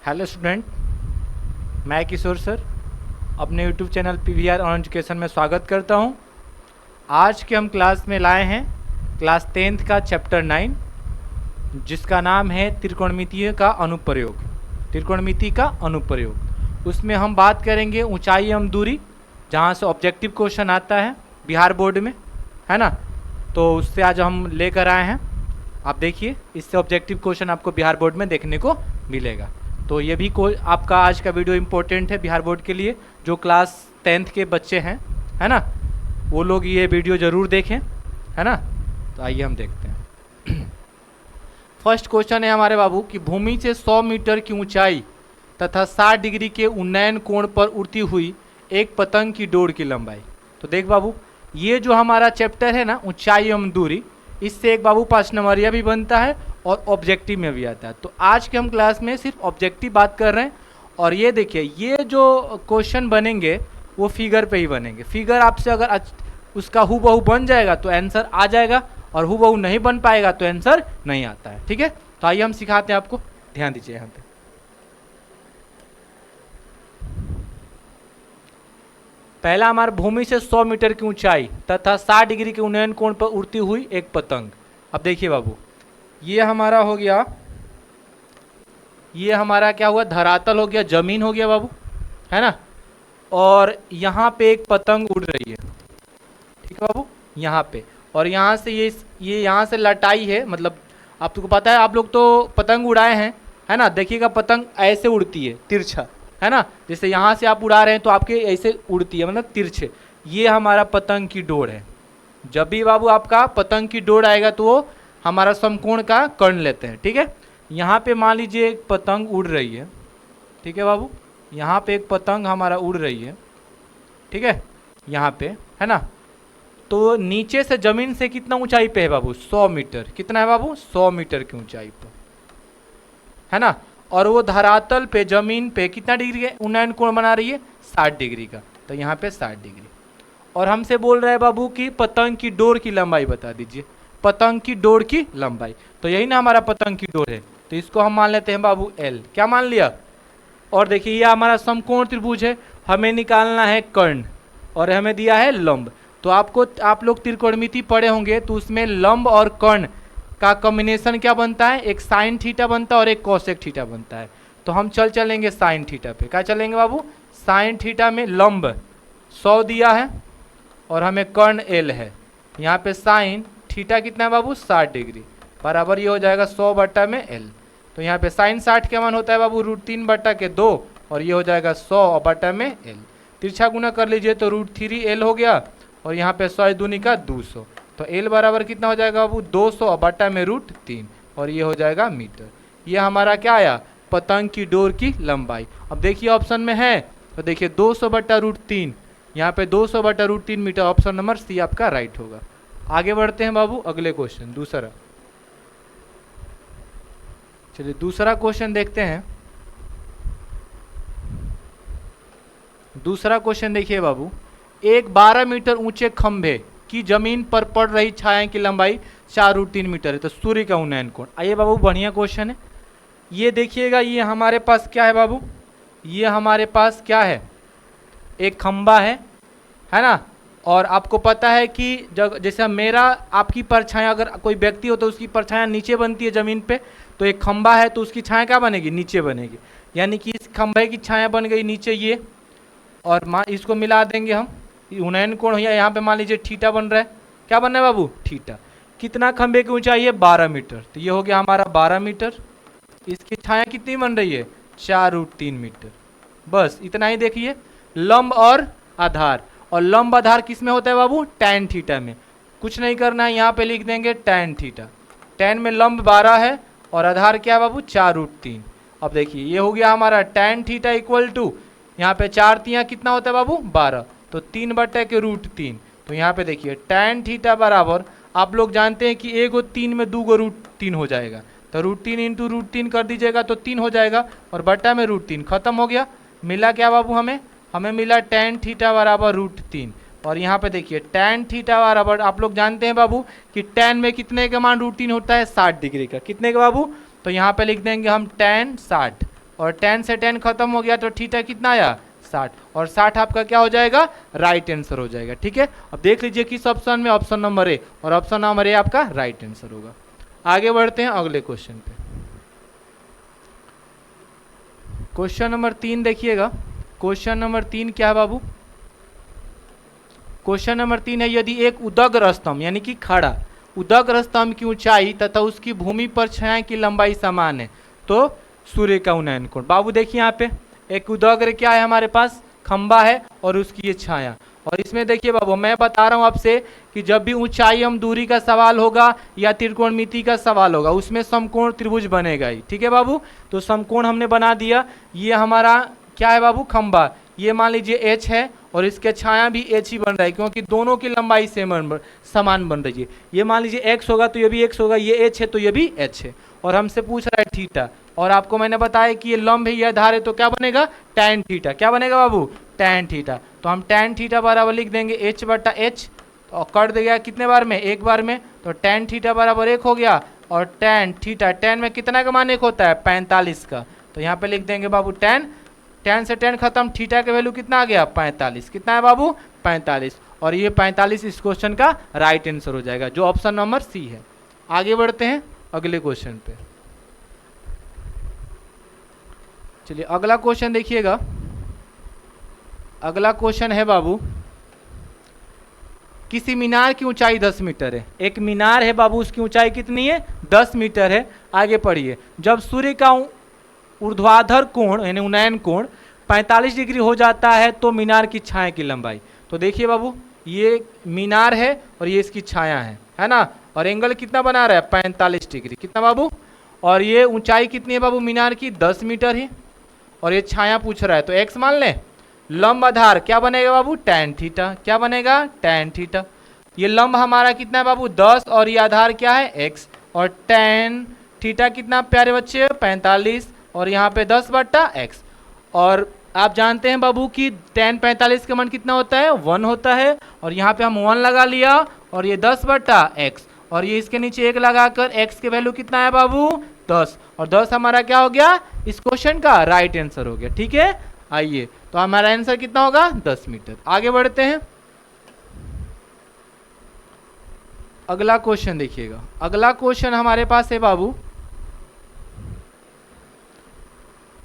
Hello student, मैं किशोर sir अपने YouTube channel PVR on education में स्वागत करता हूं। आज के हम क्लास में लाए हैं क्लास 10th का चैप्टर 9 जिसका नाम है त्रिकोणमितीय का अनुप्रयोग। त्रिकोणमिति का अनुप्रयोग, उसमें हम बात करेंगे ऊंचाई एवं दूरी, जहां से ऑब्जेक्टिव क्वेश्चन आता है बिहार बोर्ड में, है ना। तो उससे आज हम लेकर आए हैं। आप देखिए, इससे ऑब्जेक्टिव क्वेश्चन आपको बिहार बोर्ड में देखने को मिलेगा। तो ये भी आपका आज का वीडियो इम्पोर्टेंट है बिहार बोर्ड के लिए। जो क्लास 10th के बच्चे हैं, है ना, वो लोग ये वीडियो ज़रूर देखें, है ना। तो आइए हम देखते हैं। फर्स्ट क्वेश्चन है हमारे बाबू कि भूमि से 100 मीटर की ऊंचाई तथा 60 डिग्री के उन्नयन कोण पर उड़ती हुई एक पतंग की डोर की लंबाई। तो देख बाबू, ये जो हमारा चैप्टर है ना, ऊंचाई एवं दूरी, इससे एक बाबू 5 नंबरिया भी बनता है और ऑब्जेक्टिव में भी आता है। तो आज के हम क्लास में सिर्फ ऑब्जेक्टिव बात कर रहे हैं। और ये देखिए, ये जो क्वेश्चन बनेंगे वो फिगर पे ही बनेंगे। फिगर आपसे अगर उसका हूबहू बन जाएगा तो आंसर आ जाएगा, और हूबहू नहीं बन पाएगा तो आंसर नहीं आता है। ठीक है, तो आइए हम सिखाते हैं आपको, ध्यान दीजिए यहाँ पे। पहला हमारा भूमि से 100 मीटर की ऊंचाई तथा 60 डिग्री के उन्नयन कोण पर उड़ती हुई एक पतंग। अब देखिए बाबू, ये हमारा हो गया, ये हमारा क्या हुआ, धरातल हो गया, जमीन हो गया बाबू, है ना। और यहाँ पे एक पतंग उड़ रही है, ठीक है बाबू, यहाँ पे। और यहाँ से ये यहाँ से लटाई है, मतलब आपको पता है, आप लोग तो पतंग उड़ाए हैं, है ना। देखिएगा पतंग ऐसे उड़ती है, तिरछा, है ना। जैसे यहाँ से आप उड़ा रहे हैं तो आपके ऐसे उड़ती है, मतलब तिरछे। ये हमारा पतंग की डोर है। जब भी बाबू आपका पतंग की डोर आएगा तो वो हमारा समकोण का कर्ण लेते हैं, ठीक है। यहाँ पे मान लीजिए एक पतंग उड़ रही है, ठीक है बाबू, यहाँ पे एक पतंग हमारा उड़ रही है, ठीक है, यहाँ पे, है ना। तो नीचे से जमीन से कितना ऊंचाई पे है बाबू, 100 मीटर। कितना है बाबू, 100 मीटर की ऊंचाई पर, है ना। और वो धरातल पे, जमीन पे कितना डिग्री का उन्नयन कोण बना रही है, 60 डिग्री का। तो यहाँ पे 60 डिग्री। और हमसे बोल रहा है बाबू कि पतंग की डोर की लंबाई बता दीजिए, पतंग की डोर की लंबाई। तो यही ना हमारा पतंग की डोर है, तो इसको हम मान लेते हैं बाबू L। क्या मान लिया। और देखिए, ये हमारा समकोण त्रिभुज है, हमें निकालना है कर्ण, और हमें दिया है लंब। तो आप लोग त्रिकोणमिति पढ़े होंगे, तो उसमें लंब और कर्ण का कॉम्बिनेशन क्या बनता है, एक साइन थीटा बनता है और एक कोसेक थीटा बनता है। तो हम चलेंगे साइन थीटा पे। क्या चलेंगे बाबू, साइन थीटा में लंब 100 दिया है और हमें कर्ण L है। यहाँ पे साइन थीटा कितना है बाबू, 60 डिग्री, बराबर ये हो जाएगा 100 बट्टा में L। तो यहाँ पे साइन 60 का मान होता है बाबू √3 बट्टा के 2, और ये हो जाएगा 100 बट्टा में L। तिरछा गुना कर लीजिए तो √3L हो गया, और यहाँ पे 100 दूनी का 200। तो L बराबर कितना हो जाएगा बाबू, 200 बट्टा में √3, और ये हो जाएगा मीटर। ये हमारा क्या आया, पतंग की डोर की लंबाई। अब देखिए ऑप्शन में है, तो देखिए 200 बट्टा √3, यहाँ पे 200 बट्टा √3 मीटर। ऑप्शन नंबर सी आपका राइट होगा। आगे बढ़ते हैं बाबू, अगले क्वेश्चन, दूसरा। चलिए दूसरा क्वेश्चन देखते हैं। दूसरा क्वेश्चन देखिए बाबू, एक 12 मीटर ऊंचे खंभे की जमीन पर पड़ रही छाया की लंबाई 4√3 मीटर है, तो सूर्य का उन्नयन कोण। आइए बाबू, बढ़िया क्वेश्चन है। ये देखिएगा, ये हमारे पास क्या है बाबू, ये हमारे पास क्या है, एक खंबा है ना। और आपको पता है कि जैसे मेरा आपकी परछाया, अगर कोई व्यक्ति हो तो उसकी परछाया नीचे बनती है जमीन पे, तो एक खंबा है तो उसकी छाया क्या बनेगी, नीचे बनेगी। यानी कि इस खंबे की छाया बन गई नीचे ये, और इसको मिला देंगे हम, उन्नयन कोण हो, यहाँ पे मान लीजिए थीटा बन रहा है। क्या बन रहा है बाबू, थीटा। कितना खंबे की ऊंचाई है, 12 मीटर। तो ये हो गया हमारा 12 मीटर। इसकी छाया कितनी बन रही है, 4√3 मीटर। बस इतना ही देखिए, लंब और आधार। और लंब आधार किस में होता है बाबू, टैन थीटा में। कुछ नहीं करना है, यहाँ पे लिख देंगे टैन थीटा। टैन में लंब 12 है और आधार क्या है बाबू, 4√3। अब देखिए, ये हो गया हमारा टैन थीटा इक्वल टू, यहाँ पे 4 तियाँ कितना होता है बाबू, 12, तो 3 बटे के √3। तो यहाँ पे देखिए टैन थीटा बराबर, आप लोग जानते हैं कि 1 और 3 में 2 √3 हो जाएगा, तो √3 इंटू √3 कर दीजिएगा तो 3 हो जाएगा, और बटा में √3 खत्म हो गया। मिला क्या बाबू, हमें मिला टैन थीटा बराबर √3। और यहाँ पे देखिए टैन थीटा बराबर, आप लोग जानते हैं बाबू कि टैन में कितने का मान √3 होता है, 60 डिग्री का। कितने का बाबू, तो यहाँ पे लिख देंगे हम टैन 60 और tan से tan खत्म हो गया तो थीटा कितना आया 60, और 60 आपका क्या हो जाएगा राइट आंसर हो जाएगा। ठीक है, अब देख लीजिए किस ऑप्शन में, ऑप्शन नंबर ए, और ऑप्शन नंबर ए आपका राइट आंसर होगा। आगे बढ़ते हैं अगले क्वेश्चन पे। क्वेश्चन नंबर 3 देखिएगा। क्वेश्चन नंबर 3 क्या है बाबू? क्वेश्चन नंबर 3 है, यदि एक उदग्र स्तंभ यानी कि खड़ा उदग्र स्तंभ की ऊंचाई तथा उसकी भूमि पर छाया की लंबाई समान है तो सूर्य का उन्नयन कोण। बाबू देखिए यहाँ पे एक उदग्र क्या है हमारे पास, खंबा है और उसकी ये छाया। और इसमें देखिए बाबू मैं बता रहा हूँ आपसे कि जब भी ऊंचाई एवं दूरी का सवाल होगा या त्रिकोणमिति का सवाल होगा उसमें समकोण त्रिभुज बनेगा ही। ठीक है बाबू, तो समकोण हमने बना दिया। ये हमारा क्या है बाबू, खंबा। ये मान लीजिए एच है और इसके छाया भी एच ही बन रहा है क्योंकि दोनों की लंबाई समान बन रही है। ये मान लीजिए एक्स होगा तो ये भी एक्स होगा, ये एच है तो ये भी एच है, और हमसे पूछ रहा है थीटा। और आपको मैंने बताया कि ये लंब है, ये आधार है, तो क्या बनेगा टैन थीटा। क्या बनेगा बाबू टैन थीटा। तो हम टैन थीटा बराबर लिख देंगे एच बटा एच, तो कर देगा कितने बार में, एक बार में, तो टैन थीटा बराबर 1 हो गया। और टैन थीटा, टैन में कितना का मान 1 होता है 45 का, तो यहाँ पे लिख देंगे बाबू टैन, टैन से टैन खत्म, थीटा का वैल्यू कितना आ गया 45। कितना है बाबू 45, और ये 45 इस क्वेश्चन का राइट आंसर हो जाएगा जो ऑप्शन नंबर सी है। आगे बढ़ते हैं अगले क्वेश्चन पे। चलिए अगला क्वेश्चन देखिएगा। अगला क्वेश्चन है बाबू, किसी मीनार की ऊंचाई 10 मीटर है। एक मीनार है बाबू, उसकी ऊंचाई कितनी है 10 मीटर है। आगे पढ़िए, जब सूर्य का ऊर्ध्वाधर कोण यानी उन्नयन कोण 45 डिग्री हो जाता है तो मीनार की छाया की लंबाई। तो देखिए बाबू ये मीनार है और ये इसकी छाया है ना, और एंगल कितना बना रहा है 45 डिग्री। कितना बाबू, और ये ऊंचाई कितनी है बाबू मीनार की 10 मीटर है, और ये छाया पूछ रहा है तो x मान लें। लंब आधार क्या बनेगा बाबू टैन थीटा। क्या बनेगा टैन थीटा। ये लंब हमारा कितना है बाबू 10, और ये आधार क्या है x, और टैन थीटा कितना प्यारे बच्चे 45, और यहाँ पे 10 बट्टा x। और आप जानते हैं बाबू कि टैन 45 का मान कितना होता है 1 होता है, और यहाँ पे हम 1 लगा लिया, और ये 10 बट्टा x, और ये इसके नीचे 1 लगाकर x के वैल्यू कितना है बाबू 10, और 10 हमारा क्या हो गया इस क्वेश्चन का राइट आंसर हो गया। ठीक है, आइए तो हमारा आंसर कितना होगा 10 मीटर। आगे बढ़ते हैं, अगला क्वेश्चन देखिएगा। अगला क्वेश्चन हमारे पास है बाबू,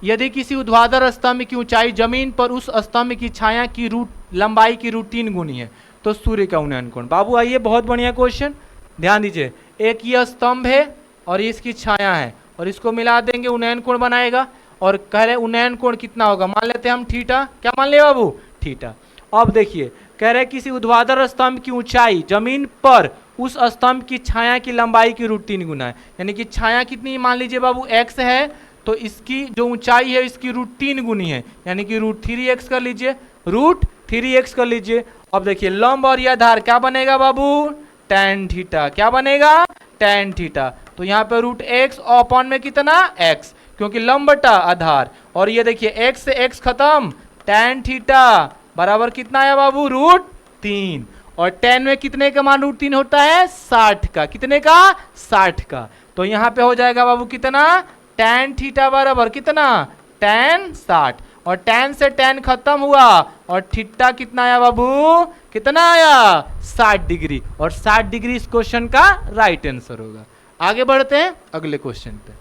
यदि किसी ऊर्ध्वाधर स्तंभ की ऊंचाई जमीन पर उस स्तंभ की छाया की लंबाई की √3 गुनी है तो सूर्य का उन्नयन कोण। बाबू आइए बहुत बढ़िया क्वेश्चन, ध्यान दीजिए। एक ये स्तंभ है और ये इसकी छाया है, और इसको मिला देंगे उन्नयन कोण बनाएगा, और कह रहे उन्नयन कोण कितना होगा, मान लेते हैं हम थीटा। क्या मान लिया बाबू थीटा। अब देखिए कह रहे किसी ऊर्ध्वाधर स्तंभ की ऊंचाई जमीन पर उस स्तंभ की छाया की लंबाई की √3 गुना है, यानी कि छाया कितनी मान लीजिए बाबू x है, तो इसकी जो ऊंचाई है इसकी √3 गुनी है, यानी कि √3x कर लीजिए, √3x कर लीजिए। अब देखिए लंब और यह आधार क्या बनेगा बाबू टैन थीटा। क्या बनेगा टैन थीटा। तो यहाँ पे √x अपॉन में कितना x, क्योंकि लंब बटा आधार, और ये देखिए x से x खत्म, टैन थीटा बराबर कितना आया बाबू √3, और टैन में कितने का मान √3 होता है 60 का। कितने का 60 का। तो यहाँ पे हो जाएगा बाबू कितना टैन थीटा बराबर कितना टैन 60, और टैन से टैन खत्म हुआ, और थीटा कितना आया बाबू कितना आया 60 डिग्री, और 60 डिग्री इस क्वेश्चन का राइट आंसर होगा। आगे बढ़ते हैं अगले क्वेश्चन पे।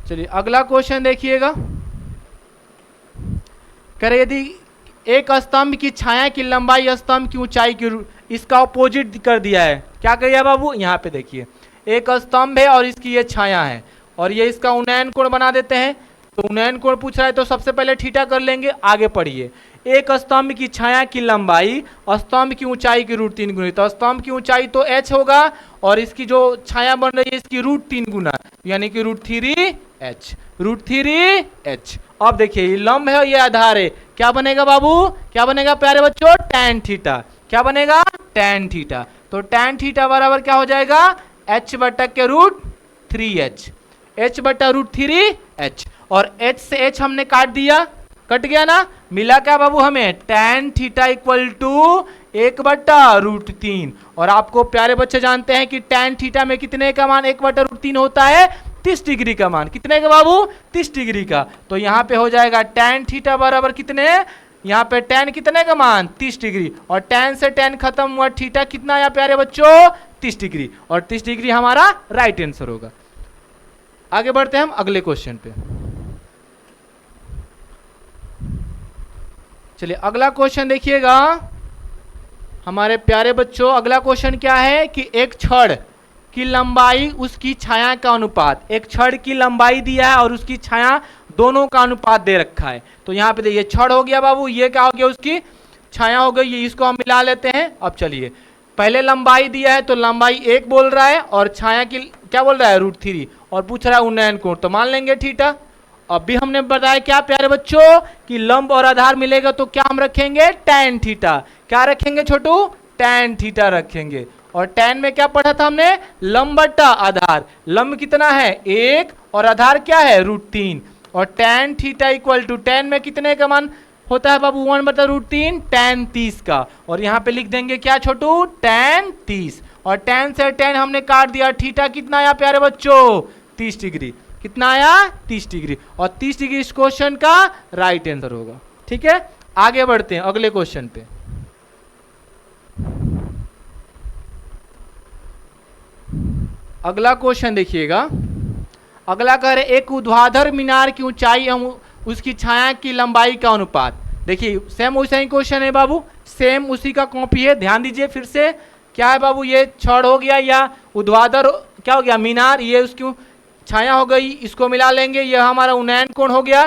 चलिए अगला क्वेश्चन देखिएगा। करे यदि एक स्तंभ की छाया की लंबाई स्तंभ की ऊंचाई की इसका अपोजिट कर दिया है। क्या करिए बाबू यहाँ पे देखिए एक स्तंभ है और इसकी ये छाया है, और ये इसका उन्नयन कोण बना देते हैं। तो उन्नयन कोण पूछ रहा है तो सबसे पहले थीटा कर लेंगे। आगे पढ़िए, एक स्तंभ की छाया की लंबाई स्तंभ की ऊंचाई की √3 गुना, तो स्तंभ की ऊंचाई तो h होगा, और इसकी जो छाया बन रही है इसकी √3 गुना, यानी कि √3h। अब देखिए ये लंब है ये आधार है, क्या बनेगा बाबू क्या बनेगा प्यारे बच्चों टैन थीटा। क्या बनेगा टैन थीटा। तो टैन थीटा बराबर क्या हो जाएगा h बटा के √3h, h बटा √3h, और h से h हमने काट दिया, कट गया ना, मिला क्या बाबू हमें टैन थीटा इक्वल टू 1/√3। और आपको प्यारे बच्चे जानते हैं कि tan थीटा में कितने का मान 1/√3 होता है? 30 डिग्री का मान। कितने का बाबू? 30 डिग्री का। तो यहाँ पे हो जाएगा tan थीटा बराबर कितने? यहाँ पे tan कितने का मान? 30 डिग्री। और tan से tan खत्म हुआ, थीटा कितना आया प्यारे बच्चों? 30 डिग्री। और 30 डिग्री हमारा राइट आंसर होगा। आगे बढ़ते हैं हम अगले क्वेश्चन पे। चलिए अगला क्वेश्चन देखिएगा हमारे प्यारे बच्चों। अगला क्वेश्चन क्या है कि एक छड़ की लंबाई उसकी छाया का अनुपात, एक छड़ की लंबाई दिया है और उसकी छाया दोनों का अनुपात दे रखा है। तो यहाँ पे देखिए छड़ हो गया बाबू, ये क्या हो गया? उसकी छाया हो गई। ये इसको हम मिला लेते हैं। अब चलिए पहले लंबाई दिया है तो लंबाई 1 बोल रहा है और छाया की क्या बोल रहा है? √3। और पूछ रहा है उन्नयन कोण, तो मान लेंगे थीटा। अभी हमने बताया क्या प्यारे बच्चों कि लंब और आधार मिलेगा तो क्या हम रखेंगे? tan theta. क्या रखेंगे छोटू? tan थीटा रखेंगे। और tan में क्या पढ़ा था हमने? लंब बटा आधार। लंब कितना है? 1 और आधार क्या है? √3। और tan theta equal to tan में कितने का मान होता है बाबू? 1/√3 tan 30 का। और यहाँ पे लिख देंगे क्या छोटू? tan 30। और tan से tan हमने काट दिया। थीटा कितना आया प्यारे बच्चों? 30 डिग्री। कितना आया? 30 डिग्री। और 30 डिग्री इस क्वेश्चन का राइट आंसर होगा। ठीक है, आगे बढ़ते हैं अगले क्वेश्चन पे। अगला क्वेश्चन देखिएगा। अगला कह रहे एक ऊर्ध्वाधर मीनार की ऊंचाई एवं उसकी छाया की लंबाई का अनुपात। देखिए सेम वैसा ही क्वेश्चन है बाबू, सेम उसी का कॉपी है। ध्यान दीजिए फिर से। क्या है बाबू? ये छड़ हो गया या ऊर्ध्वाधर क्या हो गया? मीनार। ये उसकी छाया हो गई, इसको मिला लेंगे। यह हमारा उन्नयन कोण हो गया।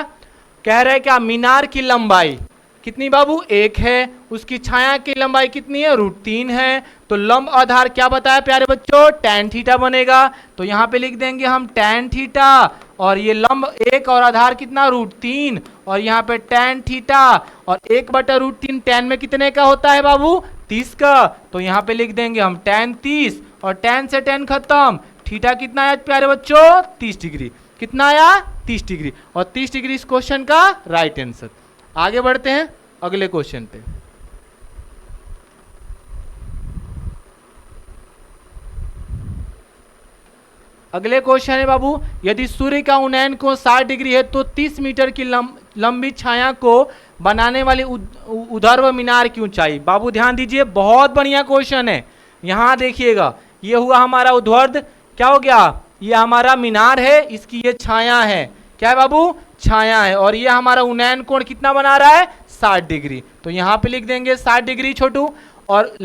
कह रहे हैं क्या? मीनार की लंबाई कितनी बाबू? 1 है। उसकी छाया की लंबाई कितनी है? √3 है। तो लंब आधार क्या बताया प्यारे बच्चों? tan थीटा बनेगा। तो यहाँ पे लिख देंगे हम tan थीटा। और ये लंब 1 और आधार कितना? √3। और यहाँ पे tan थीटा और 1/√3 tan में कितने का होता है बाबू? 30 का। तो यहाँ पे लिख देंगे हम tan 30। और tan से tan खत्म। थीटा कितना आया प्यारे बच्चों? 30 डिग्री। कितना आया? 30 डिग्री। और 30 डिग्री इस क्वेश्चन का राइट आंसर। आगे बढ़ते हैं अगले क्वेश्चन पे। अगले क्वेश्चन है बाबू, यदि सूर्य का उन्नयन कोण 60 डिग्री है तो 30 मीटर की लंबी छाया को बनाने वाली ऊर्ध्वाधर मीनार की ऊंचाई। बाबू ध्यान दीजिए, बहुत बढ़िया क्वेश्चन है। यहां देखिएगा, ये हुआ हमारा ऊर्ध्वाधर, क्या हो गया? ये हमारा मीनार है, इसकी ये छाया है। क्या है बाबू? छाया है। और ये हमारा उन्नयन कोण कितना बना रहा है? 60 डिग्री। तो यहाँ पे लिख देंगे 60 डिग्री छोटू। और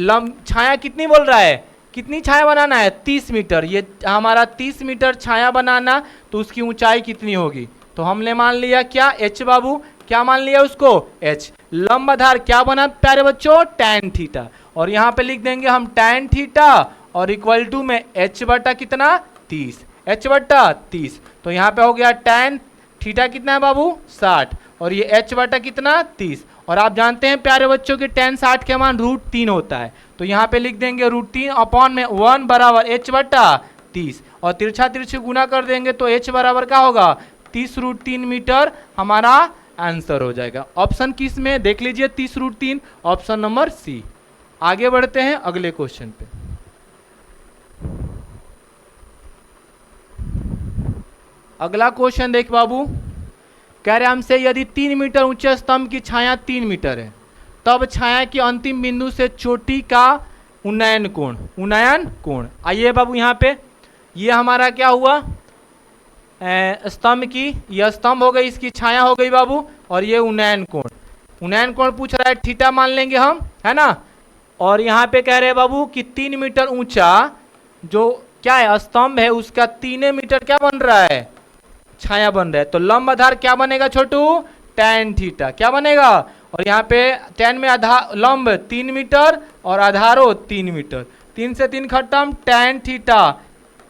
छाया कितनी बोल रहा है? कितनी छाया बनाना है? 30 मीटर। ये हमारा 30 मीटर छाया बनाना, तो उसकी ऊंचाई कितनी होगी? तो हमने मान लिया क्या? h बाबू। क्या मान लिया उसको? h। लंब आधार क्या बना प्यारे बच्चों? tan theta. और यहाँ पे लिख देंगे हम tan थीटा और इक्वल टू में h बटा कितना? 30। h बटा 30। तो यहाँ पे हो गया tan थीटा कितना है बाबू? 60। और ये h बटा कितना? 30। और आप जानते हैं प्यारे बच्चों कि tan 60 के मान √3 होता है। तो यहाँ पे लिख देंगे √3 अपॉन में 1 बराबर h बटा 30। और तिरछा तिरछी गुना कर देंगे तो h बराबर क्या होगा? 30√3 मीटर हमारा आंसर हो जाएगा। ऑप्शन किस में? देख लीजिए 30√3, ऑप्शन नंबर सी। आगे बढ़ते हैं अगले क्वेश्चन पे। अगला क्वेश्चन देख बाबू, कह रहे हमसे यदि 3 मीटर ऊंचे स्तंभ की छाया 3 मीटर है तब छाया के अंतिम बिंदु से चोटी का उन्नयन कोण। उन्नयन कोण आइए बाबू, यहाँ पे ये हमारा क्या हुआ? स्तंभ की, यह स्तंभ हो गई, इसकी छाया हो गई बाबू। और ये उन्नयन कोण, उन्नयन कोण पूछ रहा है, थीटा मान लेंगे हम, है ना। और यहाँ पे कह रहे हैं बाबू कि 3 मीटर ऊंचा जो क्या है स्तंभ है, उसका 3 मीटर क्या बन रहा है? छाया बन रहा है। तो लंब आधार क्या बनेगा छोटू? tan theta. क्या बनेगा? और यहाँ पे tan में आधार लंब 3 मीटर और आधारो 3 मीटर। 3 से 3 खत्म, tan थीटा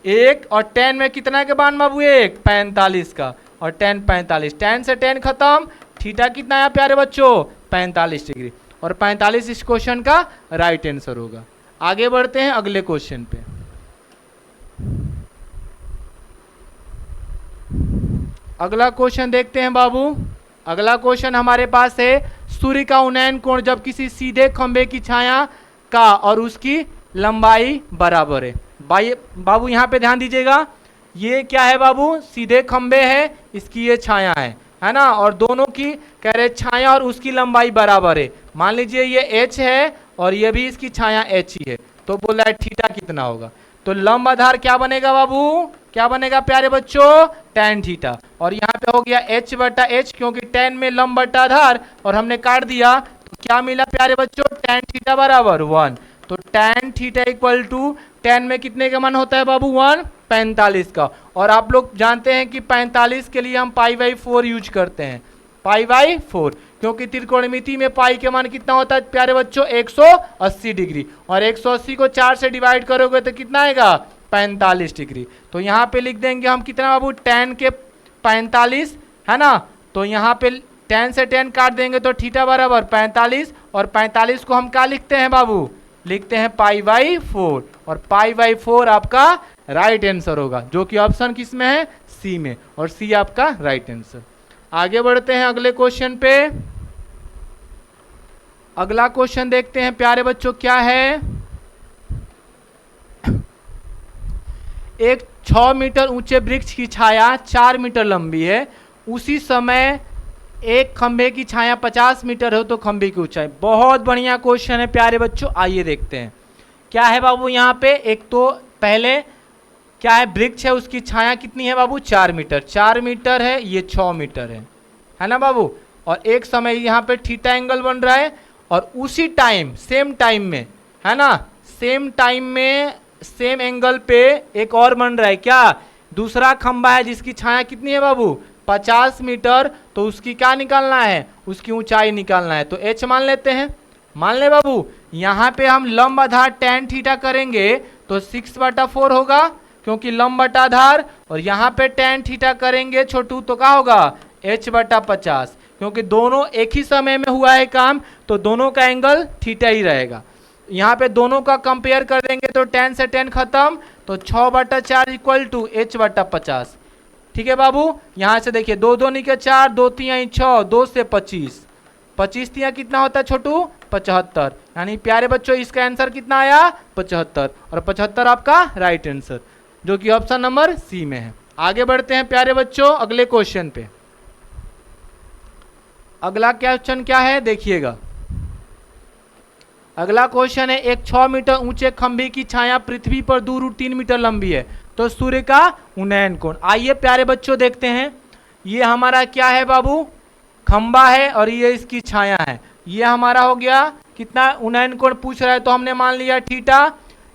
1 और tan में कितना के मान बाबू? 1, 45 का। और tan 45, tan से tan खत्म, थीटा कितना है प्यारे बच्चों? 45 डिग्री। और 45 इस क्वेश्चन का राइट आंसर होगा। आगे बढ़ते हैं अगले क्वेश्चन पे। अगला क्वेश्चन देखते हैं बाबू। अगला क्वेश्चन हमारे पास है, सूर्य का उन्नयन कोण जब किसी सीधे खंभे की छाया का और उसकी लंबाई बराबर है। बाबू यहाँ पे ध्यान दीजिएगा, ये क्या है बाबू, सीधे खंबे है, इसकी ये छाया है ना, और दोनों की कह रहे छाया और उसकी लंबाई बराबर है। मान लीजिए ये h है और ये भी इसकी छाया h ही है, तो बोल रहा है थीटा कितना होगा। तो लंब आधार क्या बनेगा बाबू, क्या बनेगा प्यारे बच्चों, tan थीटा। और यहाँ पे हो गया h बटा h, क्योंकि tan में लंब बटा आधार और हमने काट दिया, तो क्या मिला प्यारे बच्चों, tan थीटा बराबर 1। तो tan theta equal to tan में कितने का मान होता है बाबू 1, 45 का। और आप लोग जानते हैं कि 45 के लिए हम π/4 यूज करते हैं, π/4, क्योंकि त्रिकोणमिति में पाई के मान कितना होता है प्यारे बच्चों, 180 डिग्री, और 180 को 4 से डिवाइड करोगे तो कितना आएगा, 45 डिग्री। तो यहाँ पे लिख देंगे हम कितना बाबू, tan के 45 है ना, तो यहाँ पे tan से tan काट देंगे तो थीटा बराबर 45, और 45 को हम क्या लिखते हैं बाबू, लिखते हैं π/4, और π/4 आपका राइट आंसर होगा, जो कि ऑप्शन किस में है, सी में, और सी आपका राइट आंसर। आगे बढ़ते हैं अगले क्वेश्चन पे। अगला क्वेश्चन देखते हैं प्यारे बच्चों क्या है। एक 6 मीटर ऊंचे वृक्ष की छाया 4 मीटर लंबी है, उसी समय एक खंभे की छाया 50 मीटर हो तो खंभे की ऊंचाई। बहुत बढ़िया क्वेश्चन है प्यारे बच्चों, आइए देखते हैं क्या है बाबू। यहाँ पे एक तो पहले क्या है, वृक्ष है, उसकी छाया कितनी है बाबू, 4 मीटर, 4 मीटर है, ये 6 मीटर है ना बाबू। और एक समय यहाँ पे थीटा एंगल बन रहा है, और उसी टाइम सेम टाइम में है ना, सेम टाइम में सेम एंगल पे एक और बन रहा है, क्या, दूसरा खंबा है जिसकी छाया कितनी है बाबू, 50 मीटर। तो उसकी क्या निकालना है, उसकी ऊंचाई निकालना है। तो h मान लेते हैं, मान ले बाबू। यहाँ पे हम लंब आधार tan थीटा करेंगे तो 6/4 होगा, क्योंकि लंब बटा आधार, और यहाँ पे tan थीटा करेंगे छोटू तो क्या होगा, h/50, क्योंकि दोनों एक ही समय में हुआ है काम, तो दोनों का एंगल थीटा ही रहेगा। यहाँ पे दोनों का कंपेयर कर देंगे तो tan से tan खत्म, तो 6/4 इक्वल टू h/50। ठीक है बाबू, यहाँ से देखिए 2 2 निके 4, 2 3 6, 2 से 25, 25 3 कितना होता है छोटू, 75। यानी प्यारे बच्चों इसका आंसर कितना आया, 75, और 75 आपका राइट आंसर, जो कि ऑप्शन नंबर सी में है। आगे बढ़ते हैं प्यारे बच्चों अगले क्वेश्चन पे। अगला क्वेश्चन क्या है देखिएगा। अगला क्वेश्चन है, एक 6 मीटर ऊंचे खंभे की छाया पृथ्वी पर 2√3 मीटर लंबी है, तो सूर्य का उन्नयन कोण। आइए प्यारे बच्चों देखते हैं, ये हमारा क्या है बाबू, खंबा है, और ये इसकी छाया है। ये हमारा हो गया कितना, उन्नयन कोण पूछ रहा है तो हमने मान लिया थीटा।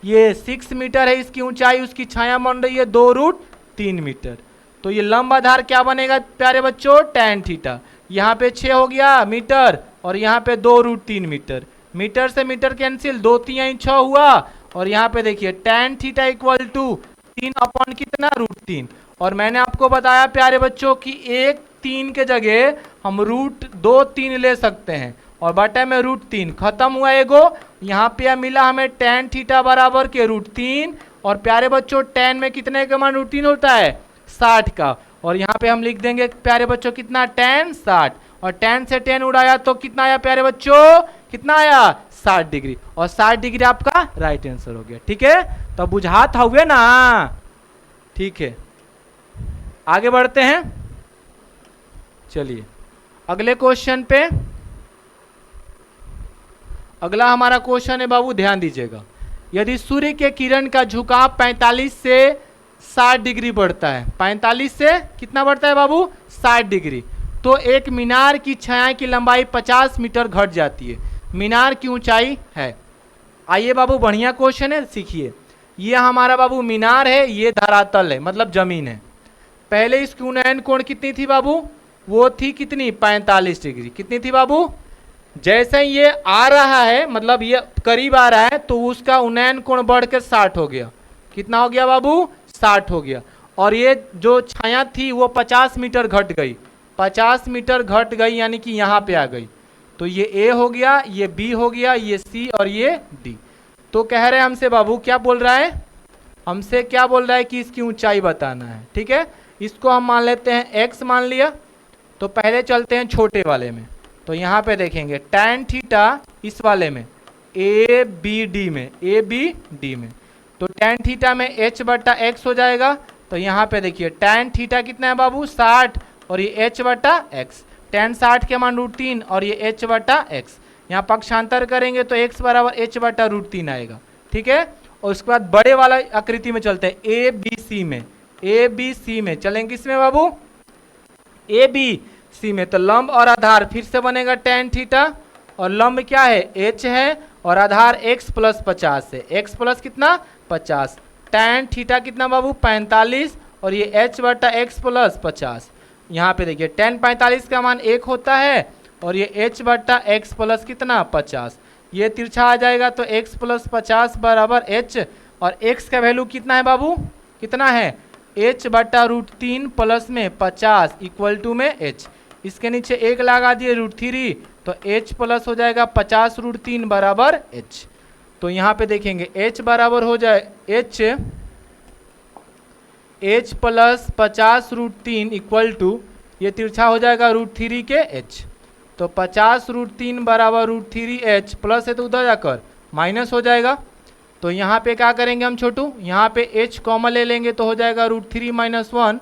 ये 6 मीटर है इसकी ऊंचाई, उसकी छाया बन रही है 2√3 मीटर। तो ये लंब आधार क्या बनेगा प्यारे बच्चों, tan थीटा। यहाँ पे 6 हो गया मीटर, और यहाँ पे 2√3 मीटर, मीटर से मीटर कैंसिल, 2 3 6 हुआ, और यहाँ पे देखिए tan theta equal to 3 upon कितना, √3। और मैंने आपको बताया प्यारे बच्चों कि 1 3 के जगह हम √2 3 ले सकते हैं, और बटे में √3 खत्म हुआ एगो। यहाँ पे मिला हमें tan थीटा बराबर के √3, और प्यारे बच्चों tan में कितने का मान √3 होता है, 60 का। और यहाँ पे हम लिख देंगे प्यारे बच्चों कितना, tan 60, और tan से tan उड़ाया तो कितना आया प्यारे बच्चों, कितना आया, 60 डिग्री, और 60 डिग्री आपका राइट आंसर हो गया। ठीक है, तो बुझात हुए ना, ठीक है। आगे बढ़ते हैं, चलिए अगले क्वेश्चन पे। अगला हमारा क्वेश्चन है बाबू, ध्यान दीजिएगा। यदि सूर्य के किरण का झुकाव 45 से 60 डिग्री बढ़ता है, 45 से कितना बढ़ता है बाबू, 60 डिग्री, तो एक मीनार की छाया की लंबाई 50 मीटर घट जाती है। मीनार की ऊंचाई है। आइए बाबू, बढ़िया क्वेश्चन है, सीखिए। ये हमारा बाबू मीनार है, ये धरातल है, मतलब जमीन है। पहले इसकी उन्नयन कोण कितनी थी बाबू, वो थी कितनी, 45 डिग्री। कितनी थी बाबू, जैसे ये आ रहा है, मतलब ये करीब आ रहा है, तो उसका उन्नयन कोण बढ़ के 60 हो गया। कितना हो गया बाबू, 60 हो गया। और ये जो छाया थी वो 50 मीटर घट गई, 50 मीटर घट गई, यानी कि यहाँ पे आ गई। तो ये ए हो गया, ये बी हो गया, ये सी, और ये डी। तो कह रहे हैं हमसे बाबू, क्या बोल रहा है, हमसे क्या बोल रहा है कि इसकी ऊंचाई बताना है। ठीक है, इसको हम मान लेते हैं एक्स मान लिया। तो पहले चलते हैं छोटे वाले में, तो यहाँ पे देखेंगे tan थीटा इस वाले में ए बी डी में, ए बी डी में। तो tan थीटा में h बटा x हो जाएगा। तो यहाँ पे देखिए tan थीटा कितना है बाबू 60 और ये h बटा x, tan 60 के मान √3 और ये h बटा x। यहाँ पक्षांतर करेंगे तो x बराबर h बटा √3 आएगा। ठीक है, और उसके बाद बड़े वाला आकृति में चलते हैं, ए बी सी में, ए बी सी में चलेंगे किसमें बाबू, ए बी सी में। तो लंब और आधार फिर से बनेगा tan थीटा, और लंब क्या है h है और आधार x प्लस 50 है, x प्लस कितना 50, tan थीटा कितना बाबू 45 और ये h बटा x प्लस 50। यहाँ पे देखिए tan 45 का मान 1 होता है और ये h बटा x प्लस कितना 50, ये तिरछा आ जाएगा तो x प्लस 50 बराबर h, और x का वैल्यू कितना है बाबू, कितना है h बटा √3 प्लस में 50 इक्वल टू में h। इसके नीचे 1 लगा दिए √3 तो h प्लस हो जाएगा 50 √3 बराबर h। तो यहाँ पे देखेंगे h बराबर हो जाए h प्लस 50 √3 इक्वल टू, ये तिरछा हो जाएगा √3 के h। तो 50 √3 बराबर √3h प्लस है तो उधर जाकर माइनस हो जाएगा। तो यहाँ पे क्या करेंगे हम छोटू, यहाँ पे h कॉमन ले लेंगे तो हो जाएगा √3 - 1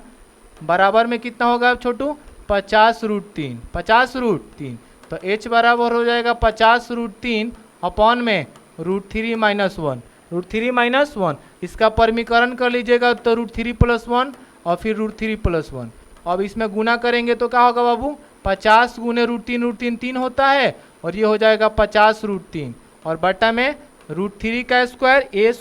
बराबर में कितना होगा छोटू 50 √3, 50 √3। तो h बराबर हो जाएगा 50 √3 अपॉन में √3 - 1, √3 - 1। इसका परमीकरण कर लीजिएगा तो √3 + 1 और फिर √3 + 1। अब इसमें गुना करेंगे तो क्या होगा बाबू 50 गुने √3 3 होता है और ये हो जाएगा 50 √3 और बटा में √3 का स्क्वायर a²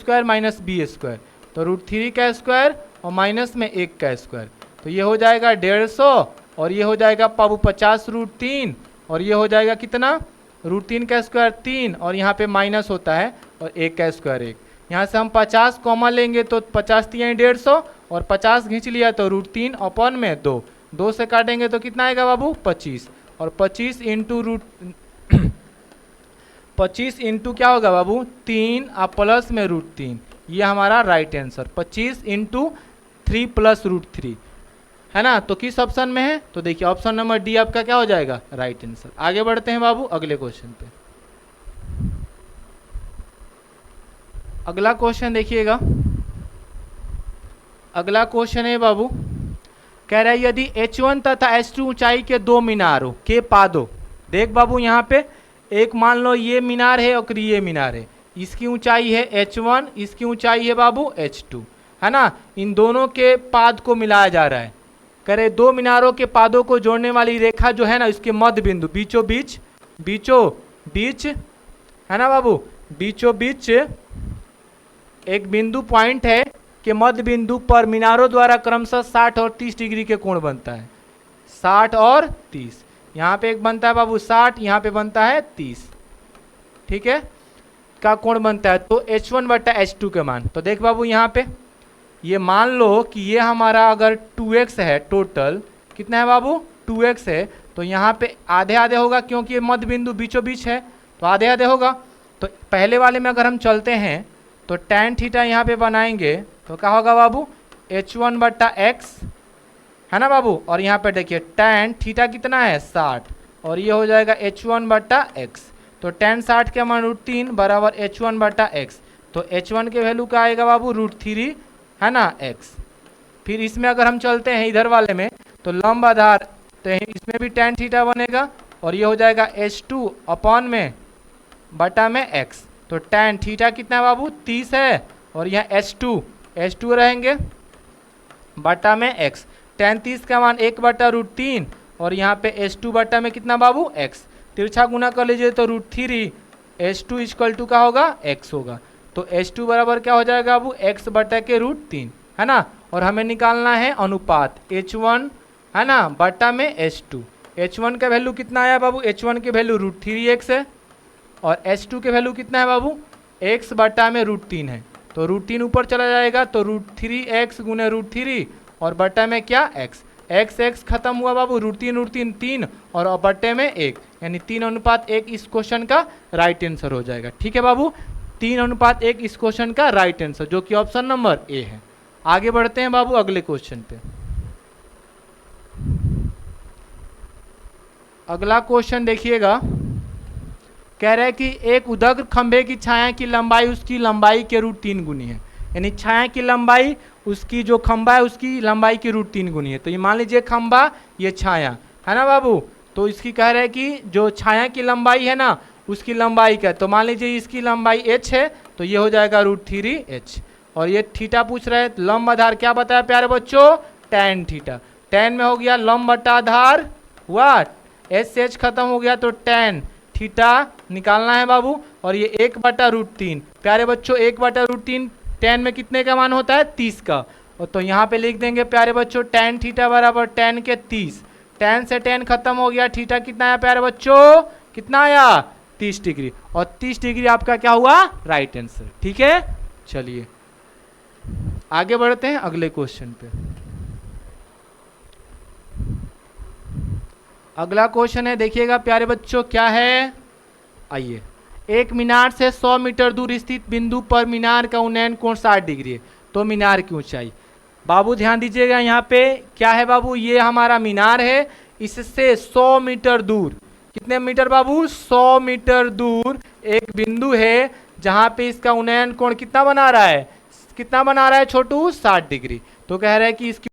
- b²। तो √3 का स्क्वायर और माइनस में 1 का स्क्वायर, तो ये हो जाएगा 150 और ये हो जाएगा बाबू 50 √3 और ये हो जाएगा कितना √3 का स्क्वायर 3 और यहाँ पे माइनस होता है और 1 का स्क्वायर 1। यहाँ से हम 50 कॉमन लेंगे तो 50 3 150 और 50 खींच लिया तो √3 अपॉन में 2, 2 से काटेंगे तो कितना आएगा बाबू 25 और 25 इंटू क्या होगा बाबू 3 और प्लस में √3, ये हमारा राइट आंसर 25 इंटू 3 प्लस √3 है ना। तो किस ऑप्शन में है, तो देखिए ऑप्शन नंबर डी आपका क्या हो जाएगा राइट आंसर। आगे बढ़ते हैं बाबू अगले क्वेश्चन पे। अगला क्वेश्चन देखिएगा, अगला क्वेश्चन है बाबू, कह रहा है यदि H1 तथा H2 ऊंचाई के दो मीनारों के पादों, देख बाबू यहाँ पे एक मान लो ये मीनार है और ये मीनार है, इसकी ऊंचाई है H1, इसकी ऊंचाई है बाबू H2 है ना। इन दोनों के पाद को मिलाया जा रहा है। कह रहे दो मीनारों के पादों को जोड़ने वाली रेखा जो है ना, इसके मध्य बिंदु बीचों बीच है ना बाबू, बीचों बीच एक बिंदु पॉइंट है कि मध्य बिंदु पर मीनारों द्वारा क्रमशः 60 और 30 डिग्री के कोण बनता है, 60 और 30। यहाँ पे एक बनता है बाबू 60, यहाँ पे बनता है 30, ठीक है, का कोण बनता है। तो H1 बटा H2 के मान, तो देख बाबू यहाँ पे ये मान लो कि ये हमारा अगर 2x है, टोटल कितना है बाबू 2x है, तो यहाँ पे आधे आधे होगा क्योंकि ये मध्य बिंदु बीचों बीच है तो आधे आधे होगा। तो पहले वाले में अगर हम चलते हैं तो tan थीटा यहाँ पे बनाएंगे तो क्या होगा बाबू H1 बटा x है ना बाबू, और यहाँ पे देखिए tan थीटा कितना है 60 और ये हो जाएगा H1 बटा x। तो tan 60 के मान √3 बराबर H1 बटा x। तो H1 के वैल्यू का आएगा बाबू √3 है ना x। फिर इसमें अगर हम चलते हैं इधर वाले में तो लंब आधार, तो इसमें भी tan थीटा बनेगा और ये हो जाएगा H2 अपॉन में बटा में x। तो tan थीटा कितना है बाबू 30 है और यहाँ H2 रहेंगे बटा में x। tan 30 का मान 1 बटा √3 और यहाँ पे H2 बटा में कितना बाबू x, तिरछा गुना कर लीजिए तो √3 H2 इक्वल टू का होगा x होगा। तो H2 बराबर क्या हो जाएगा बाबू x बटा के √3 है ना, और हमें निकालना है अनुपात H1 है ना बटा में H2। H1 का वैल्यू कितना आया बाबू, H1 के वैल्यू √3x है और H2 के वैल्यू कितना है बाबू x बटा में √3 है। तो √3 ऊपर चला जाएगा तो √3x गुने √3 और बटा में क्या x खत्म हुआ बाबू, √3 3 और बटे में 1 यानी 3:1 इस क्वेश्चन का राइट आंसर हो जाएगा। ठीक है बाबू, 3:1 इस क्वेश्चन का राइट आंसर जो कि ऑप्शन नंबर ए है। आगे बढ़ते हैं बाबू अगले क्वेश्चन पे। अगला क्वेश्चन देखिएगा, कह रहा है कि एक उदग्र खंभे की छाया की लंबाई उसकी लंबाई के रूट 3 गुनी है, यानी छाया की लंबाई उसकी जो खंभा है उसकी लंबाई की रूट 3 गुनी है। तो ये मान लीजिए खंभा, ये छाया है ना बाबू, तो इसकी कह रहे हैं कि जो छाया की लंबाई है ना उसकी लंबाई का, तो मान लीजिए इसकी लंबाई h है, तो ये हो जाएगा √3h। और ये थीटा पूछ रहे हैं, लंब आधार क्या बताया प्यारे बच्चों, tan थीटा। tan में हो गया लंब बटा आधार हुआ, एच से एच खत्म हो गया तो tan थीटा निकालना है बाबू। और ये 1/√3 प्यारे बच्चों, 1/√3 tan में कितने का मान होता है, 30 का। और तो यहाँ पे लिख देंगे प्यारे बच्चों tan थीटा बराबर tan के 30, tan से tan खत्म हो गया, थीटा कितना आया प्यारे बच्चों, कितना आया 30 डिग्री। और 30 डिग्री आपका क्या हुआ, राइट आंसर। ठीक है, चलिए आगे बढ़ते हैं अगले क्वेश्चन पे। अगला क्वेश्चन है, देखिएगा प्यारे बच्चों क्या है, आइए। एक मीनार से 100 मीटर दूर स्थित बिंदु पर मीनार का उन्नयन कोण 60 डिग्री है, तो मीनार की ऊंचाई। बाबू ध्यान दीजिएगा, यहाँ पे क्या है बाबू, ये हमारा मीनार है, इससे 100 मीटर दूर, कितने मीटर बाबू, 100 मीटर दूर एक बिंदु है जहां पे इसका उन्नयन कोण कितना बना रहा है, कितना बना रहा है छोटू, 60 डिग्री। तो कह रहा है कि इसकी